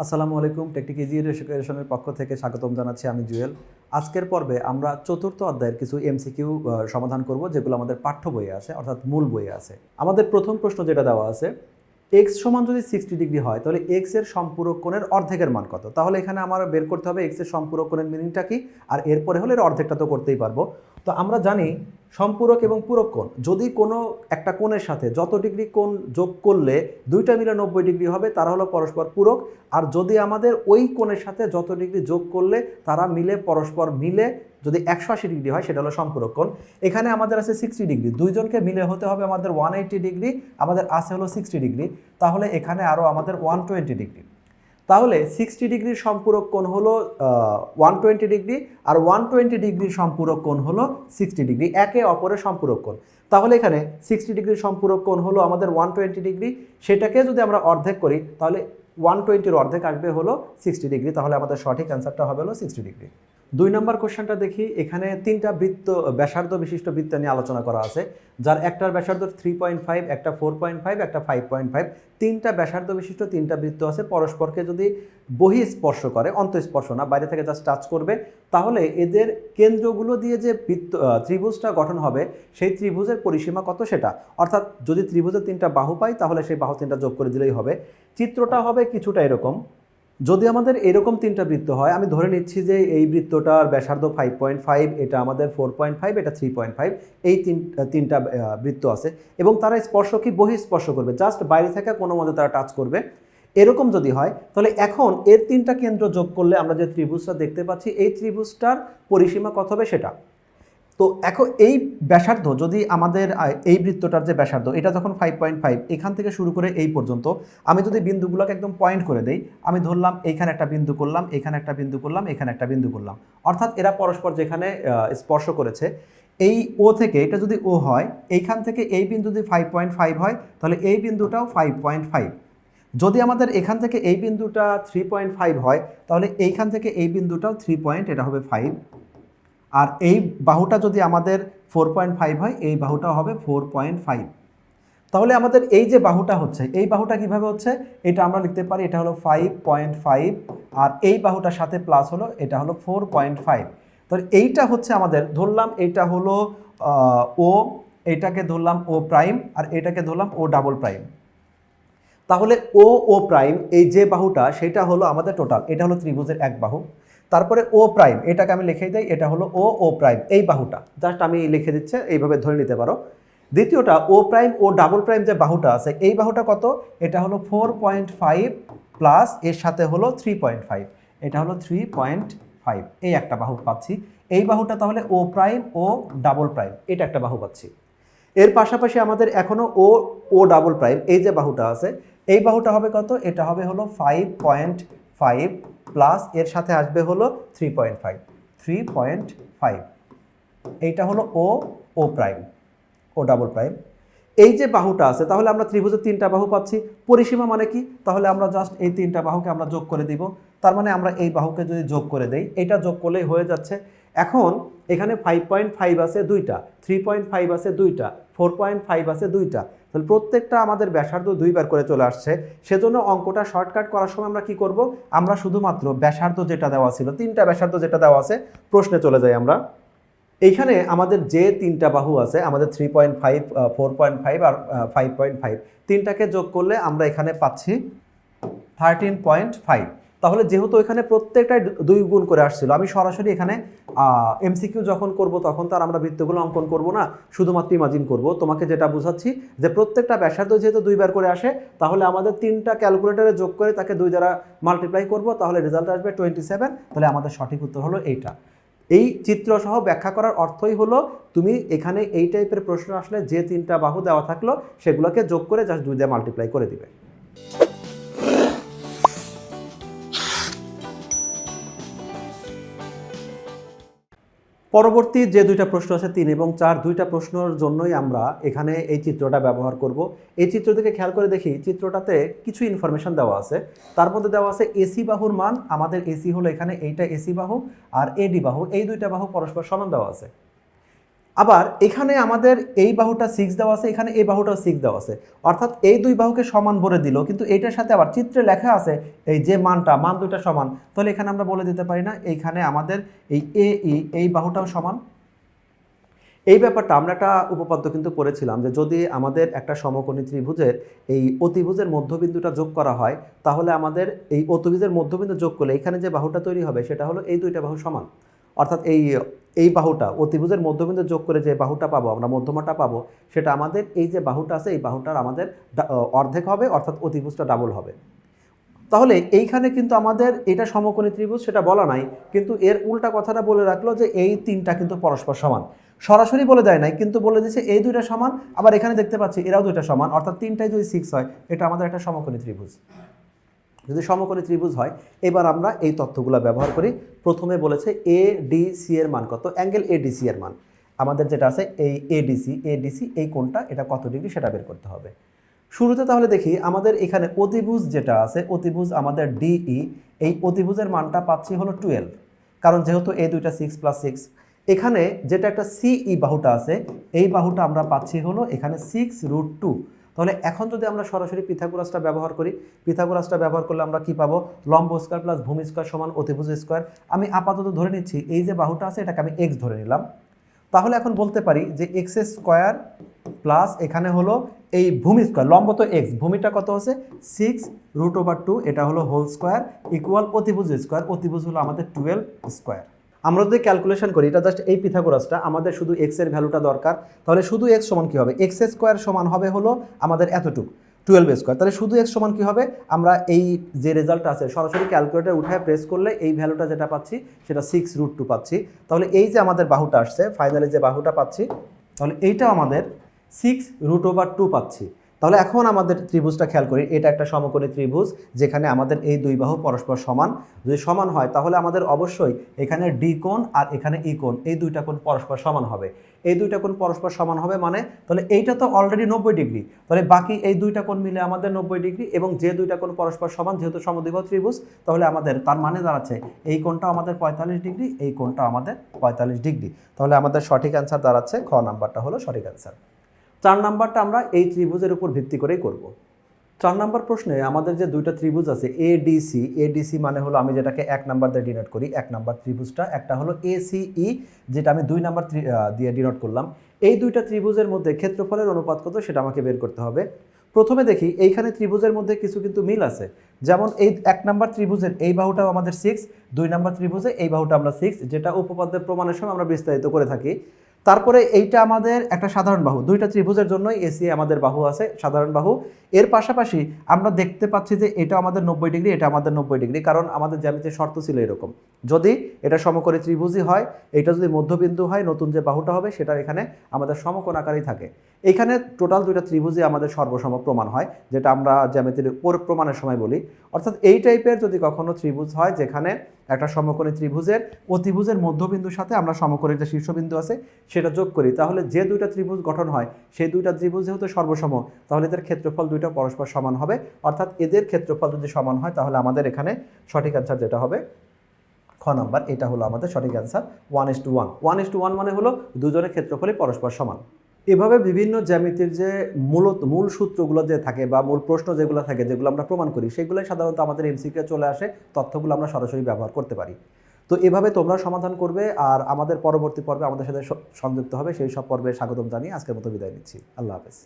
আসসালামু আলাইকুম। Technique easy এডুকেশনের পক্ষ থেকে স্বাগতম জানাচ্ছি। আমি জুয়েল। আজকের পর্বে আমরা চতুর্থ অধ্যায়ের কিছু এমসিকিউ সমাধান করব, যেগুলো আমাদের পাঠ্য বইয়ে আছে, অর্থাৎ মূল বইয়ে আছে। আমাদের প্রথম প্রশ্ন যেটা দেওয়া আছে, এক্স সমান যদি 60 ডিগ্রি হয় তাহলে এক্স এর সম্পূরক কোণের অর্ধেকের মান কত? তাহলে এখানে আমার বের করতে হবে এক্স এর সম্পূরক কোণের মিনিংটা কি, আর এরপরে হলে এর অর্ধেকটা তো করতেই পারবো। তো আমরা জানি সম্পূরক এবং পূরক কোণ, যদি কোনো একটা কোণের সাথে যত ডিগ্রি কোণ যোগ করলে দুইটা মিলে 90 ডিগ্রি হবে, তারা হলো পরস্পর পূরক। আর যদি আমাদের ওই কোণের সাথে যত ডিগ্রি যোগ করলে তারা মিলে পরস্পর মিলে যদি 180 ডিগ্রি হয়, সেটা হলো সম্পূরক কোণ। এখানে আমাদের আছে 60 ডিগ্রি, দুইজনকে মিলে হতে হবে আমাদের 180 ডিগ্রি, আমাদের আছে হলো 60 ডিগ্রি, তাহলে এখানে আরও আমাদের 120 ডিগ্রি। তাহলে 60 ডিগ্রির সম্পূরক কোণ হলো 120 ডিগ্রি, আর 120 ডিগ্রির সম্পূরক কোণ হলো 60 ডিগ্রি, একে অপরের সম্পূরক কোণ। তাহলে এখানে 60 ডিগ্রির সম্পূরক কোণ হলো আমাদের 120 ডিগ্রি, সেটাকে যদি আমরা অর্ধেক করি তাহলে 120-র অর্ধেক আসবে হলো 60 ডিগ্রি, তাহলে আমাদের সঠিক অ্যান্সারটা হবে হলো 60 ডিগ্রি। 2 নম্বর কোশ্চেনটা দেখি। এখানে তিনটা ব্যাসার্ধ বিশিষ্ট বৃত্ত নিয়ে আলোচনা করা আছে, যার একটার ব্যাসার্ধ 3.5, একটা 4.5, একটা 5.5। তিনটা ব্যাসার্ধ বিশিষ্ট তিনটা বৃত্ত আছে, পরস্পরকে যদি বহিঃস্পর্শ করে, অন্তঃস্পর্শ না, বাইরে থেকে জাস্ট টাচ করবে, তাহলে এদের কেন্দ্রগুলো দিয়ে যে ত্রিভুজটা গঠন হবে, সেই ত্রিভুজের পরিসীমা কত সেটা। অর্থাৎ যদি ত্রিভুজের তিনটা বাহু পাই তাহলে সেই বাহু তিনটা যোগ করে দিলেই হবে। চিত্রটা হবে কিছুটা এরকম। যদি আমাদের এরকম তিনটা বৃত্ত হয়, আমি ধরে নিচ্ছি যে এই বৃত্তটার ব্যাসার্ধ 5.5, এটা আমাদের 4.5, এটা 3.5, এই তিনটা বৃত্ত আছে এবং তারা স্পর্শ কি বহিঃস্পর্শ করবে, জাস্ট বাইরে থেকে কোনো মতে তারা টাচ করবে। এরকম যদি হয় তাহলে এখন এর তিনটা কেন্দ্র যোগ করলে আমরা যে ত্রিভুজটা দেখতে পাচ্ছি, এই ত্রিভুজটার পরিসীমা কত হবে সেটা। তো এখন এই ব্যাসার্ধ, যদি আমাদের এই বৃত্তটার যে ব্যাসার্ধ, এটা যখন 5.5, এখান থেকে শুরু করে এই পর্যন্ত আমি যদি বিন্দুগুলোকে একদম পয়েন্ট করে দেই, আমি ধরলাম এইখানে একটা বিন্দু করলাম, এখানে একটা বিন্দু করলাম, এখানে একটা বিন্দু করলাম, অর্থাৎ এরা পরস্পর যেখানে স্পর্শ করেছে, এই ও থেকে এটা যদি ও হয়, এইখান থেকে এই বিন্দু যদি 5.5 হয় তাহলে এই বিন্দুটাও 5.5। যদি আমাদের এখান থেকে এই বিন্দুটা 3.5 হয় তাহলে এইখান থেকে এই বিন্দুটাও 3 এটা হবে 5। আর এই বাহুটা যদি আমাদের 4.5 হয়, এই বাহুটা হবে 4.5। তাহলে আমাদের এই যে বাহুটা হচ্ছে, এই বাহুটা কিভাবে হচ্ছে, এটা আমরা লিখতে পারি, এটা হলো 5.5, আর এই বাহুটার সাথে প্লাস হলো, এটা হলো 4.5। তাহলে এইটা হচ্ছে আমাদের, ধরলাম এইটা হলো ও, এইটাকে ধরলাম ও প্রাইম, আর এটাকে ধরলাম ও ডাবল প্রাইম। তাহলে ও প্রাইম, এই যে বাহুটা, সেটা হলো আমাদের টোটাল, এটা হলো ত্রিভুজের এক বাহু। তারপরে ও প্রাইম, এটাকে আমি লিখে দিই, এটা হলো ও প্রাইম, এই বাহুটা জাস্ট আমি লিখে দিচ্ছে, এইভাবে ধরে নিতে পারো। দ্বিতীয়টা ও প্রাইম ও ডাবল প্রাইম যে বাহুটা আছে, এই বাহুটা কত, এটা হলো 4.5 প্লাস এর সাথে হলো 3.5, এটা হলো 3.5, এই একটা বাহু পাচ্ছি। এই বাহুটা তাহলে ও প্রাইম ও ডাবল প্রাইম, এটা একটা বাহু পাচ্ছি। এর পাশাপাশি আমাদের এখনো ও ডাবল প্রাইম, এই যে বাহুটা আছে, এই বাহুটা হবে কত, এটা হবে হলো 5.5 প্লাস এর সাথে আসবে হলো 3.5, এইটা হলো ও প্রাইম, ও ডাবল প্রাইম। এই যে বাহুটা আছে, তাহলে আমরা ত্রিভুজের তিনটা বাহু পাচ্ছি। পরিসীমা মানে কি, তাহলে আমরা জাস্ট এই তিনটা বাহুকে আমরা যোগ করে দিব। তার মানে আমরা এই বাহুকে যদি যোগ করে দেই, এটা যোগ করলেই হয়ে যাচ্ছে। এখন এখানে 5.5 আছে দুইটা, 3.5 আছে দুইটা, 4.5 আছে দুইটা, তাহলে প্রত্যেকটা আমাদের ব্যাসার্ধ দুইবার করে চলে আসছে। সেজন্য অঙ্কটা শর্টকাট করার সময় আমরা কি করব, আমরা শুধুমাত্র ব্যাসার্ধ যেটা দেওয়া ছিল, তিনটা ব্যাসার্ধ যেটা দেওয়া আছে, প্রশ্নে চলে যাই আমরা। এইখানে আমাদের যে তিনটা বাহু আছে, আমাদের 3.5, 4.5 আর 5.5, তিনটাকে যোগ করলে আমরা এখানে পাচ্ছি 13.5। তাহলে যেহেতু এখানে প্রত্যেকটাই দুই গুণ করে আসছিল, আমি সরাসরি এখানে এমসিকিউ যখন করব তখন তার আমরা বৃত্তগুলো অঙ্কন করব না, শুধুমাত্র ইমাজিন করব। তোমাকে যেটা বুঝাচ্ছি যে প্রত্যেকটা ব্যাসার্ধ যেহেতু দুইবার করে আসে, তাহলে আমাদের তিনটা ক্যালকুলেটরে যোগ করে তাকে 2 দ্বারা মাল্টিপ্লাই করব, তাহলে রেজাল্ট আসবে 27। তাহলে আমাদের সঠিক উত্তর হলো এইটা। এই চিত্রসহ ব্যাখ্যা করার অর্থই হলো, তুমি এখানে এই টাইপের প্রশ্ন আসলে যে তিনটা বাহু দেওয়া থাকলো সেগুলোকে যোগ করে জাস্ট 2 দিয়ে মাল্টিপ্লাই করে দিবে। পরবর্তী যে দুইটা প্রশ্ন আছে 3 এবং 4, দুইটা প্রশ্নের জন্যই আমরা এখানে এই চিত্রটা ব্যবহার করব। এই চিত্র থেকে খেয়াল করে দেখি, চিত্রটাতে কিছু ইনফরমেশন দেওয়া আছে। তার মধ্যে দেওয়া আছে এসি বাহুর মান, আমাদের এসি হলো এখানে এইটা এসি বাহু, আর এডি বাহু, এই দুইটা বাহু পরস্পর সমান দেওয়া আছে। আবার এখানে আমাদের এই বাহুটা 6 দেওয়া আছে, এখানে এই বাহুটাও 6 দেওয়া আছে, অর্থাৎ এই দুই বাহুকে সমান ভরে দিল, কিন্তু এইটার সাথে আবার চিত্রে লেখা আছে এই যে মান দুইটা সমান, তাহলে এখানে আমরা বলে দিতে পারি না এইখানে আমাদের এই এই বাহুটাও সমান। এই ব্যাপারটা আমরা একটা উপপাদ্য কিন্তু পড়েছিলাম যে যদি আমাদের একটা সমকোণী ত্রিভুজের এই অতিভুজের মধ্যবিন্দুটা যোগ করা হয়, তাহলে আমাদের এই অতিভুজের মধ্যবিন্দু যোগ করলে এখানে যে বাহুটা তৈরি হবে সেটা হলো এই দুইটা বাহু সমান, অর্থাৎ এই বাহুটা অতিভুজের মধ্যবিন্দু যোগ করে যে বাহুটা পাবো আমরা, মধ্যমাটা পাবো, সেটা আমাদের এই যে বাহুটা আছে এই বাহুটার আমাদের অর্ধেক হবে, অর্থাৎ অতিভুজটা ডাবল হবে। তাহলে এইখানে কিন্তু আমাদের এটা সমকোণী ত্রিভুজ সেটা বলা নাই, কিন্তু এর উল্টা কথাটা বলে রাখলো যে এই তিনটা কিন্তু পরস্পর সমান। সরাসরি বলে দেয় নাই, কিন্তু বলে দিচ্ছে এই দুইটা সমান, আবার এখানে দেখতে পাচ্ছি এরাও দুইটা সমান, অর্থাৎ তিনটায় যদি 6 হয় এটা আমাদের একটা সমকোণী ত্রিভুজ। যদি সমকোণী ত্রিভুজ হয়, এবার আমরা এই তথ্যগুলো ব্যবহার করি। প্রথমে বলেছে এডিসি এর মান কত, অ্যাঙ্গেল এডিসি এর মান আমাদের যেটা আছে এই এডিসি এই কোণটা এটা কত ডিগ্রি সেটা বের করতে হবে। শুরুতে তাহলে দেখি আমাদের এখানে অতিভুজ যেটা আছে, অতিভুজ আমাদের ডিই, এই অতিভুজের মানটা পাচ্ছি হলো 12, কারণ যেহেতু এই দুইটা 6 + 6। এখানে যেটা একটা সিই বাহুটা আছে, এই বাহুটা আমরা পাচ্ছি হলো এখানে 6√2। তাহলে এখন যদি আমরা সরাসরি পিথাগোরাসটা ব্যবহার করি, পিথাগোরাসটা ব্যবহার করলে আমরা কি পাবো, লম্ব স্কয়ার প্লাস ভূমি স্কয়ার সমান অতিভুজ স্কয়ার। আমি আপাতত ধরে নিচ্ছি এই যে বাহুটা আছে এটাকে আমি এক্স ধরে নিলাম। তাহলে এখন বলতে পারি যে এক্স স্কয়ার প্লাস এখানে হলো এই ভূমি স্কয়ার, লম্ব তো এক্স, ভূমিটা কত আছে 6√2, এটা হলো হোল স্কয়ার ইকুয়াল অতিভুজ স্কয়ার, অতিভুজ হলো আমাদের 12 স্কয়ার। আমরা যদি ক্যালকুলেশন করি, এটা জাস্ট এই পিথাগোরাসটা, আমাদের শুধু এক্স এর ভ্যালুটা দরকার। তাহলে শুধু এক্স সমান কি হবে, এক্স স্কয়ার সমান হবে হলো আমাদের এতটুকু 12 স্কয়ার। তাহলে শুধু এক্স সমান কি হবে, আমরা এই যে রেজাল্টটা আছে সরাসরি ক্যালকুলেটর উঠায় প্রেস করলে এই ভ্যালুটা যেটা পাচ্ছি সেটা 6√2 পাচ্ছি। তাহলে এই যে আমাদের বাহুটা আসছে, ফাইনালি যে বাহুটা পাচ্ছি, তাহলে এইটা আমাদের 6√2 পাচ্ছি। তাহলে এখন আমাদের ত্রিভুজটা খেয়াল করি, এটা একটা সমকোণী ত্রিভুজ যেখানে আমাদের এই দুই বাহু পরস্পর সমান। যদি সমান হয় তাহলে আমাদের অবশ্যই এখানে ডি কোণ আর এখানে ই কোণ, এই দুইটা কোণ পরস্পর সমান হবে। এই দুইটা কোণ পরস্পর সমান হবে মানে, তাহলে এইটা তো অলরেডি 90 ডিগ্রি, তাহলে বাকি এই দুইটা কোণ মিলে আমাদের 90 ডিগ্রি, এবং যে দুইটা কোণ পরস্পর সমান যেহেতু সমদ্বিবাহু ত্রিভুজ, তাহলে আমাদের তার মানে দাঁড়াচ্ছে এই কোণটা আমাদের 45 ডিগ্রি, এই কোণটা আমাদের 45 ডিগ্রি। তাহলে আমাদের সঠিক অ্যান্সার দাঁড়াচ্ছে খ নাম্বারটা হলো সঠিক অ্যান্সার। 4 নাম্বারটা আমরা এই ত্রিভুজের উপর ভিত্তি করেই করব। 4 নাম্বার প্রশ্নে আমাদের যে দুইটা ত্রিভুজ আছে এডিসি মানে হলো আমি যেটাকে 1 নাম্বার দিয়ে ডিনোট করি, 1 নাম্বার ত্রিভুজটা, একটা হলো এসিই যেটা আমি 2 নাম্বার দিয়ে ডিনোট করলাম। এই দুইটা ত্রিভুজের মধ্যে ক্ষেত্রফলের অনুপাত কত সেটা আমাকে বের করতে হবে। প্রথমে দেখি এইখানে ত্রিভুজের মধ্যে কিছু কিন্তু মিল আছে, যেমন এই 1 নাম্বার ত্রিভুজের এই বাহুটাও আমাদের 6, 2 নাম্বার ত্রিভুজে এই বাহুটা আমরা 6, যেটা উপপাদ্যের প্রমাণের সময় আমরা বিস্তারিত করে থাকি। তারপরে এইটা আমাদের একটা সাধারণ বাহু, দুইটা ত্রিভুজের জন্যই এসি আমাদের বাহু আছে সাধারণ বাহু। এর পাশাপাশি আমরা দেখতে পাচ্ছি যে এটা আমাদের 90 ডিগ্রি, এটা আমাদের 90 ডিগ্রি, কারণ আমাদের জ্যামিতির শর্ত ছিল এরকম, যদি এটা সমকোণী ত্রিভুজই হয়, এটা যদি মধ্যবিন্দু হয়, নতুন যে বাহুটা হবে সেটা এখানে আমাদের সমকোণ আকারেই থাকে। এখানে টোটাল দুইটা ত্রিভুজই আমাদের সর্বসম প্রমাণ হয়, যেটা আমরা জ্যামিতির প্রমাণের সময় বলি। অর্থাৎ এই টাইপের যদি কখনো ত্রিভুজ হয় যেখানে একটা সমকোণী ত্রিভুজের অতিভুজের মধ্যবিন্দুর সাথে আমরা সমকোণের যে শীর্ষবিন্দু আছে সেটা যোগ করি, তাহলে যে দুইটা ত্রিভুজ গঠন হয় সেই দুইটা ত্রিভুজ যেহেতু সর্বসম, তাহলে এদের ক্ষেত্রফল দুইটা পরস্পর সমান হবে। অর্থাৎ এদের ক্ষেত্রফল যদি সমান হয় তাহলে আমাদের এখানে সঠিক অ্যান্সার যেটা হবে খ নাম্বার, এটা হলো আমাদের সঠিক অ্যান্সার 1:1। 1:1 মানে হলো দুজনের ক্ষেত্রফলই পরস্পর সমান। এভাবে বিভিন্ন জ্যামিতির যে মূল সূত্রগুলো যে থাকে বা মূল প্রশ্ন যেগুলো থাকে, যেগুলো আমরা প্রমাণ করি, সেগুলোই সাধারণত আমাদের এমসিকিউ চলে আসে, তথ্যগুলো আমরা সরাসরি ব্যবহার করতে পারি। তো এভাবে তোমরা সমাধান করবে, আর আমাদের পরবর্তী পর্বে আমাদের সাথে সংযুক্ত হবে, সেই সব পর্বে স্বাগতম জানিয়ে আজকের মতো বিদায় নিচ্ছি। আল্লাহ হাফেজ।